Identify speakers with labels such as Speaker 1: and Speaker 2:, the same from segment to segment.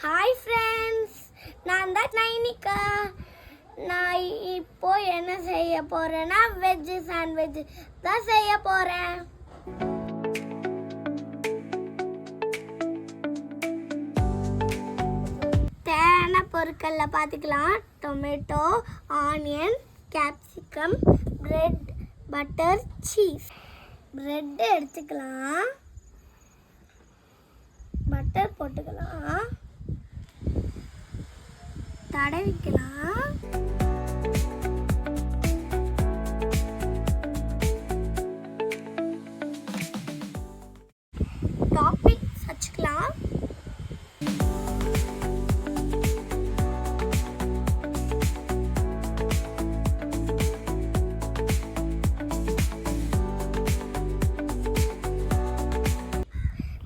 Speaker 1: Hi friends, நான் தான் நைனிகா. நான் இப்போ என்ன செய்ய போறேன்னா வெஜ் சாண்ட்விச் தான் செய்ய போறேன். தேவையான பொருட்களில் பார்த்துக்கலாம். Tomato, onion, capsicum, bread, butter, cheese. Bread எடுத்துக்கலாம், பட்டர் போட்டுக்கலாம், தடவிக்கலாம். டாப்பிங்ஸ் வச்சுக்கலாம்.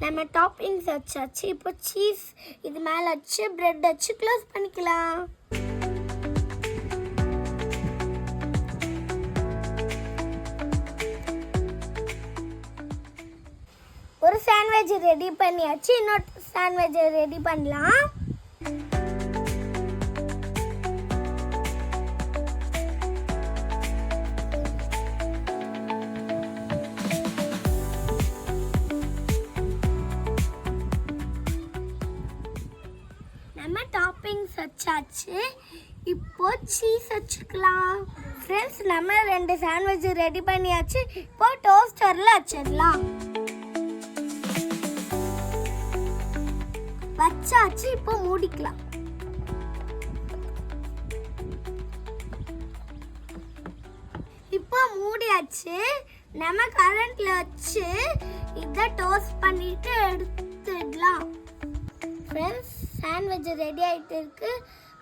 Speaker 1: நம்ம டாப்பிங்ஸ் வச்சாச்சு. இப்போ சீஸ் இது மேலே வச்சு பிரெட் வச்சு க்ளோஸ் பண்ணிக்கலாம். ஒரு சாண்ட்விச் ரெடி பண்ணியாச்சு. இன்னொரு சாண்ட்விச் ரெடி பண்ணலாம். நம்ம டாப்பிங்ஸ் வச்சாச்சு. இப்போ சீஸ் வச்சுக்கலாம். ஃப்ரெண்ட்ஸ், நம்ம 2 சாண்ட்விச் ரெடி பண்ணியாச்சு. இப்போ டோஸ்டரில் வச்சிடலாம். வச்சாச்சு. இப்போ மூடிக்கலாம். இப்போ மூடியாச்சு. நம்ம கரண்ட்ல வச்சு இதை டோஸ்ட் பண்ணிட்டு எடுத்துடலாம். ஃப்ரெண்ட்ஸ், சாண்ட்விச் ரெடி ஆகிட்டு இருக்கு.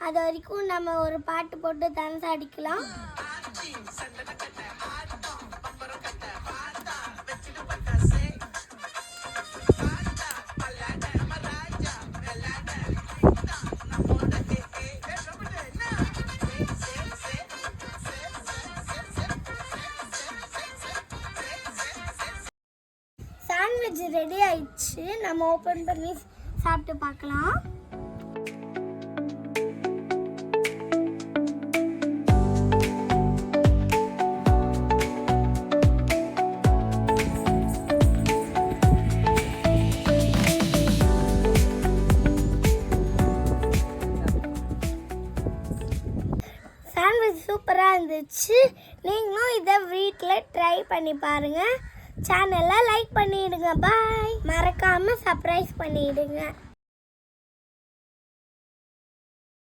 Speaker 1: அது வரைக்கும் நம்ம ஒரு பாட்டு போட்டு டான்ஸ் அடிக்கலாம். சாண்ட்விச் ரெடி ஆயிடுச்சு. நம்ம ஓப்பன் பண்ணி சாப்பிட்டு பார்க்கலாம். சாண்ட்விச் சூப்பராக இருந்துச்சு. நீங்களும் இதை வீட்டில் ட்ரை பண்ணி பாருங்கள். சேனலை லைக் பண்ணிடுங்க. பாய். மறக்காமல் சப்ஸ்கிரைப் பண்ணிடுங்க.